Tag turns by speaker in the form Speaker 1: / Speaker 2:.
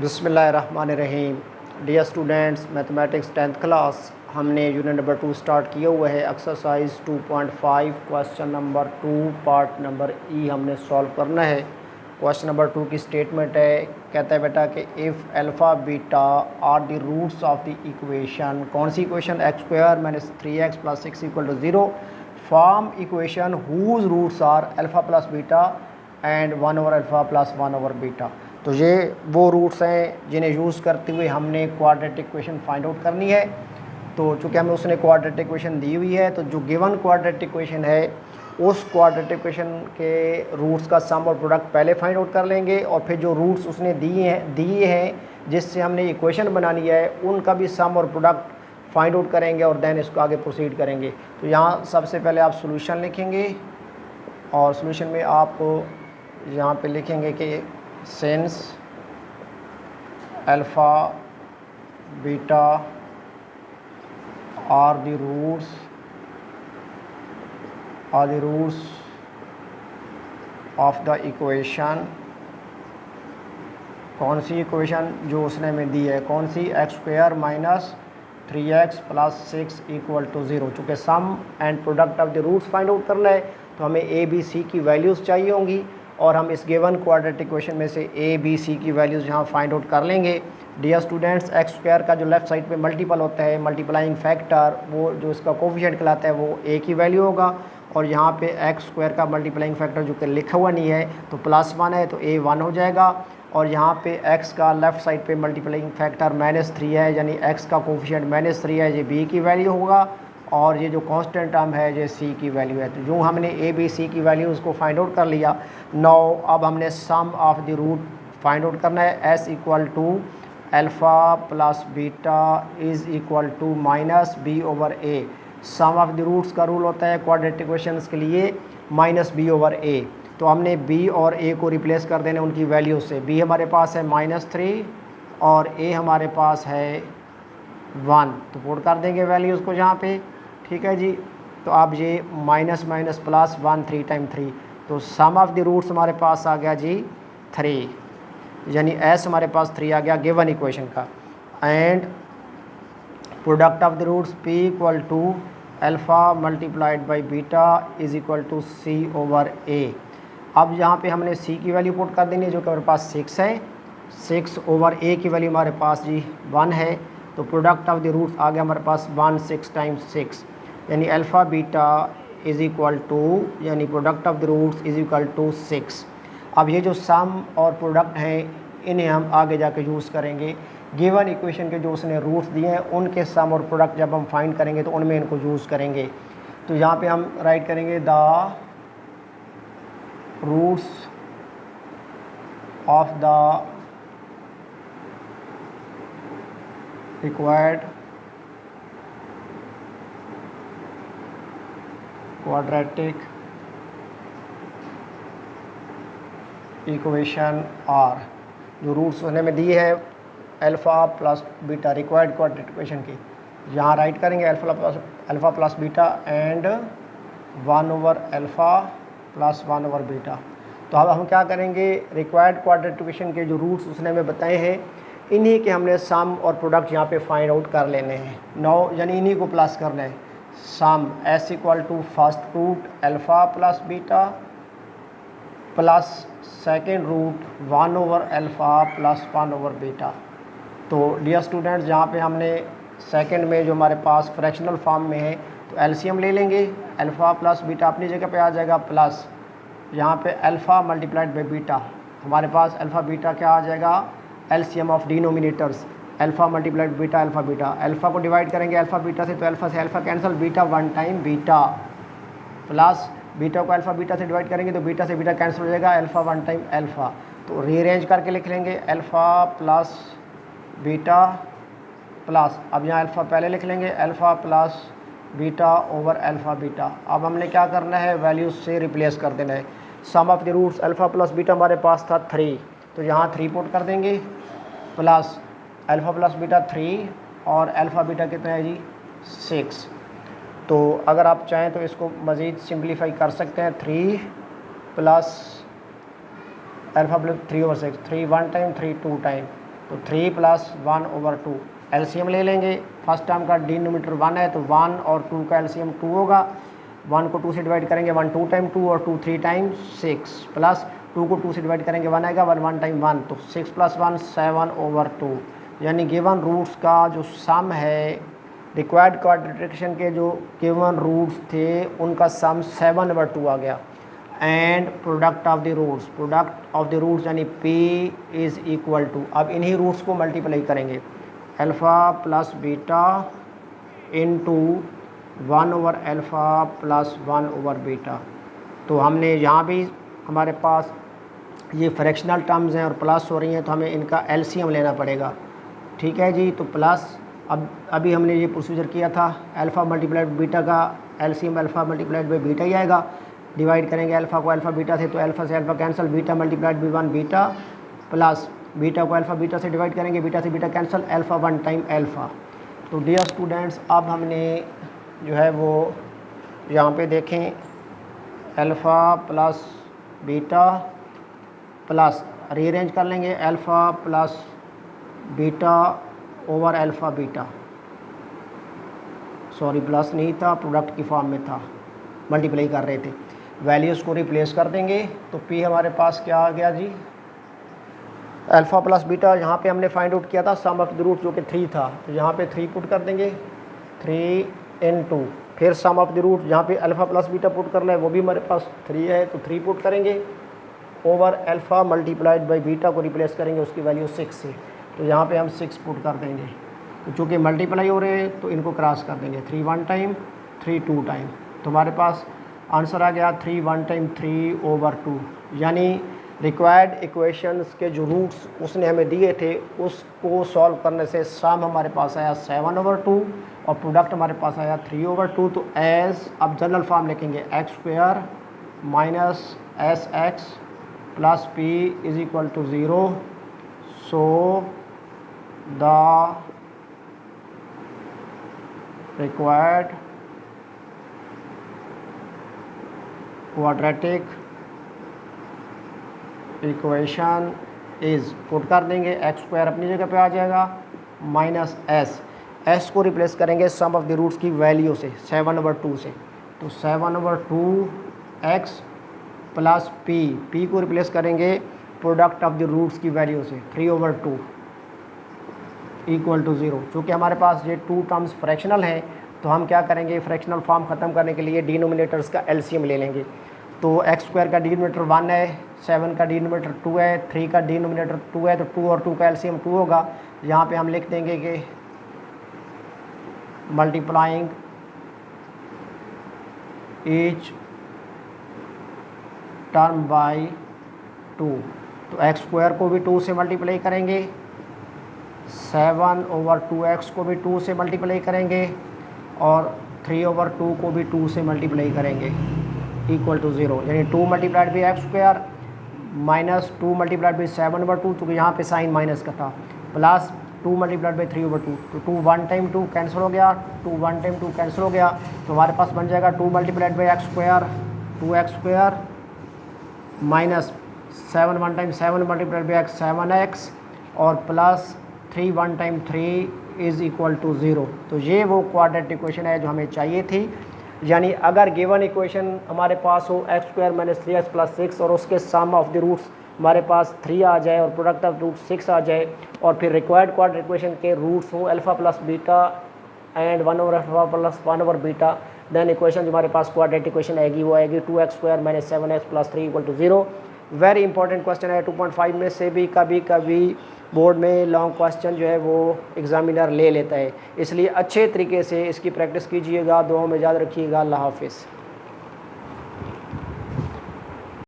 Speaker 1: बिस्मिल्लाहिर्रहमानिर्रहीम। Dear students, mathematics 10th class हमने unit number 2 start किया हुआ है। Exercise 2.5 question number 2 part number e हमने सॉल्व करना है। क्वेश्चन नंबर 2 की स्टेटमेंट है, कहता है बेटा कि if alpha beta are the roots of the equation, कौन सी equation, x square minus 3x plus 6 equal to 0, form equation whose roots are alpha plus beta and 1 over alpha plus 1 over beta. तो ये वो roots हैं जिन्हें use करते हुए हमने क्वाड्रेटिक इक्वेशन फाइंड आउट करनी है। तो चूँकि हमें उसने क्वाड्रेटिक इक्वेशन दी हुई है, तो जो गिवन क्वाड्रेटिक इक्वेशन है उस क्वाड्रेटिक इक्वेशन के रूट्स का सम और प्रोडक्ट पहले फाइंड आउट कर लेंगे, और फिर जो रूट्स उसने दिए हैं जिससे हमने इक्वेशन बनानी है उनका भी सम और प्रोडक्ट फाइंड आउट करेंगे और देन इसको आगे प्रोसीड करेंगे। तो यहाँ सबसे पहले आप सोल्यूशन लिखेंगे, और सोल्यूशन में आप यहाँ पे लिखेंगे कि since alpha beta are the roots of the equation, कौन सी इक्वेशन जो उसने हमें दी है, कौन सी, x square minus 3x plus 6 equal to 0। चूँकि sum and product of the roots find out करना है तो हमें ए बी सी की वैल्यूज़ चाहिए होंगी, और हम इस गिवन क्वाड्रेटिक इक्वेशन में से ए बी सी की वैल्यूज़ यहाँ फाइंड आउट कर लेंगे। डियर स्टूडेंट्स, एक्स स्क्वायर का जो लेफ़्ट साइड पे मल्टीपल होता है, मल्टीप्लाइंग फैक्टर, वो जो इसका कोफिशिएंट कहलाता है वो ए की वैल्यू होगा, और यहाँ पे एक्स स्क्वायर का मल्टीप्लाइंग फैक्टर जो कि लिखा हुआ नहीं है तो +1 है तो ए 1 हो जाएगा, और यहाँ पे x का लेफ़्ट साइड पे मल्टीप्लाइंग फैक्टर -3 है, यानी x का कोफिशिएंट -3 है, ये b की वैल्यू होगा, और ये जो कांस्टेंट टर्म है ये c की वैल्यू है। तो जो हमने a b c की वैल्यूज़ को फाइंड आउट कर लिया। नाउ अब हमने sum of the root find out करना है। s equal to alpha plus beta is equal to minus b over a। Sum of the roots का रूल होता है क्वाड्रेटिक इक्वेशंस के लिए -b ओवर a। तो हमने b और a को रिप्लेस कर देना उनकी वैल्यू से। b हमारे पास है -3 और a हमारे पास है 1, तो पुट कर देंगे वैल्यूज़ को यहाँ पे, ठीक है जी। तो अब ये माइनस माइनस प्लस 1 3 टाइम 3, तो सम ऑफ द रूट्स हमारे पास आ गया जी 3, यानी s हमारे पास 3 आ गया गिवन इक्वेशन का। And product of the roots p equal to alpha multiplied by beta is equal to c over a। अब यहाँ पे हमने c की वैल्यू पुट कर देनी है जो कि हमारे पास 6 है। 6 ओवर a की वैल्यू हमारे पास जी 1 है, तो प्रोडक्ट ऑफ द रूट्स आ गया हमारे पास 1 6 टाइम्स 6, यानी alpha beta is equal to, यानी product of the roots is equal to 6। अब ये जो सम और प्रोडक्ट हैं इन्हें हम आगे जाके यूज़ करेंगे। गिवन इक्वेशन के जो उसने रूट्स दिए हैं उनके सम और प्रोडक्ट जब हम फाइंड करेंगे तो उनमें इनको यूज़ करेंगे। तो यहाँ पे हम राइट करेंगे the roots of the required quadratic equation are, जो रूट्स होने में दी है alpha plus beta required quadratic equation की, यहाँ राइट करेंगे alpha plus beta and 1 over alpha plus 1 over beta. तो अब हम क्या करेंगे, रिक्वायर्ड क्वाड्रेटिक इक्वेशन के जो रूट्स उसने हमें बताए हैं इन्हीं के हमने सम और प्रोडक्ट यहाँ पे फाइंड आउट कर लेने हैं। नाउ यानी इन्हीं को प्लस करना है। Sum s equal to first root alpha plus beta plus second root 1 over alpha plus 1 over beta. तो डियर स्टूडेंट्स, यहाँ पे हमने सेकेंड में जो हमारे पास फ्रैक्शनल फॉर्म में है तो एलसीएम ले लेंगे। अल्फ़ा प्लस बीटा अपनी जगह पे आ जाएगा, प्लस यहाँ पे अल्फ़ा मल्टीप्लाइड बाई बीटा, हमारे पास अल्फ़ा बीटा क्या आ जाएगा, LCM of denominators, alpha multiplied beta alpha beta. Alpha को डिवाइड करेंगे अल्फ़ा बीटा से तो अल्फ़ा से alpha cancel, beta 1 time beta, plus beta को अल्फ़ा बीटा से डिवाइड करेंगे तो बीटा से बीटा कैंसिल हो जाएगा, अल्फ़ा 1 टाइम अल्फ़ा। तो रीअरेंज करके लिख लेंगे अल्फ़ा प्लस बीटा प्लस, अब यहाँ अल्फ़ा पहले लिख लेंगे, alpha plus beta over alpha beta. अब हमने क्या करना है, वैल्यूज से रिप्लेस कर देना है। Sum of the roots alpha plus beta हमारे पास था 3, तो यहाँ 3 पुट कर देंगे, प्लस अल्फ़ा प्लस बीटा 3 और अल्फ़ा बीटा कितना है जी 6। तो अगर आप चाहें तो इसको मज़ीद सिंप्लीफाई कर सकते हैं, 3 plus alpha plus 3 over 6, 3 1 time 3 2 time, तो 3 + 1/2 एलसीएम ले लेंगे। फर्स्ट टर्म का डिनोमिनेटर 1 है तो 1 और 2 का एलसीएम 2 होगा। 1 को 2 से डिवाइड करेंगे 1 2 टाइम 2 और 2 3 टाइम 6 प्लस 2 को 2 से डिवाइड करेंगे 1 आएगा 1 1 टाइम 1 तो 6 + 1 7/2 यानी गिवन रूट्स का जो सम है रिक्वायर्ड क्वाड्रेटिक के जो गिवन रूट्स थे उनका सम 7/2 आ गया। And product of the roots यानी P = अब इन्हीं रूट्स को मल्टीप्लाई करेंगे alpha plus beta into 1/α plus 1/β। तो हमने यहाँ भी हमारे पास ये फ्रैक्शनल टर्म्स हैं और प्लस हो रही हैं तो हमें इनका एलसीएम लेना पड़ेगा। ठीक है जी। तो प्लस अब अभी हमने ये प्रोसीजर किया था अल्फ़ा मल्टीप्लाइड बीटा का LCM alpha multiplied by beta ही आएगा। डिवाइड करेंगे अल्फ़ा को अल्फ़ा बीटा से तो अल्फ़ा से alpha cancel beta multiplied by 1 beta plus beta को अल्फ़ा बीटा से डिवाइड करेंगे बीटा से beta cancel alpha 1 time alpha. तो डियर स्टूडेंट्स अब हमने जो है वो यहाँ पे देखें alpha plus beta plus rearrange कर लेंगे alpha plus beta over alpha beta, sorry plus नहीं था प्रोडक्ट की फॉर्म में था, मल्टीप्लाई कर रहे थे। वैल्यूज़ को रिप्लेस कर देंगे तो P हमारे पास क्या आ गया जी अल्फ़ा प्लस बीटा। यहाँ पे हमने फाइंड आउट किया था सम ऑफ द रूट जो कि 3 था तो यहाँ पे 3 पुट कर देंगे 3 × फिर सम ऑफ द रूट जहाँ पे अल्फ़ा प्लस बीटा पुट करना है वो भी हमारे पास 3 है तो 3 पुट करेंगे over alpha multiplied by beta को रिप्लेस करेंगे उसकी वैल्यू 6 से तो यहाँ पे हम 6 पुट कर देंगे। तो चूँकि मल्टीप्लाई हो रहे हैं तो इनको क्रॉस कर देंगे 3 1 टाइम 3 2 टाइम तो हमारे पास आंसर आ गया 3 1 टाइम 3/2 यानी रिक्वायर्ड इक्वेशंस के जो रूट्स उसने हमें दिए थे उसको सॉल्व करने से सम हमारे पास आया 7/2 और प्रोडक्ट हमारे पास आया 3/2। तो एज अब जनरल फॉर्म लिखेंगे x² - sx plus P = 0 so the required quadratic equation is put कर देंगे x² अपनी जगह पे आ जाएगा माइनस s को रिप्लेस करेंगे सम ऑफ द रूट्स की वैल्यू से 7/2 से तो 7/2 x प्लस p को रिप्लेस करेंगे प्रोडक्ट ऑफ द रूट्स की वैल्यू से 3/2 = 0। चूँकि हमारे पास ये 2 टर्म्स फ्रैक्शनल हैं तो हम क्या करेंगे फ्रैक्शनल फॉर्म ख़त्म करने के लिए डिनोमिनेटर्स का एलसीएम ले लेंगे। तो x² का डिनोमिनेटर 1 है 7 का डिनोमिनेटर 2 है 3 का डिनोमिनेटर 2 है तो 2 और 2 का एलसीएम 2 होगा। यहाँ पे हम लिख देंगे कि मल्टीप्लाइंग ईच टर्म बाय 2 तो x² को भी 2 से मल्टीप्लाई करेंगे 7/2x को भी 2 से मल्टीप्लाई करेंगे और 3/2 को भी 2 से मल्टीप्लाई करेंगे = 0 यानी 2 multiplied by x² minus 2 multiplied by 7/2 क्योंकि यहाँ पे साइन माइनस का था प्लस 2 मल्टीप्लाइड बाई 3/2 तो 2 1 टाइम 2 कैंसिल हो गया 2 1 टाइम 2 कैंसिल हो गया तो हमारे पास बन जाएगा 2 multiplied by x² 2x² minus 7 1 time 7 multiplied by x 7x और प्लस 3 1 टाइम 3 = 0। तो ये वो क्वाड्रेटिक इक्वेशन है जो हमें चाहिए थी। यानी अगर गिवन इक्वेशन हमारे पास हो x² - 3x + 6 और उसके सम ऑफ द रूट्स हमारे पास 3 आ जाए और प्रोडक्ट ऑफ रूट 6 आ जाए और फिर रिक्वायर्ड क्वाड्रेटिक इक्वेशन के रूट्स हो alpha plus beta and 1/α plus 1/β then equation जो हमारे पास क्वाड्रेटिक इक्वेशन आएगी वो आएगी 2x² - 7x + 3 = 0। Very important question है 2.5 में से भी कभी कभी बोर्ड में लॉन्ग क्वेश्चन जो है वो एग्जामिनर ले लेता है, इसलिए अच्छे तरीके से इसकी प्रैक्टिस कीजिएगा। दुआओं में याद रखिएगा। अल्लाह हाफिज़।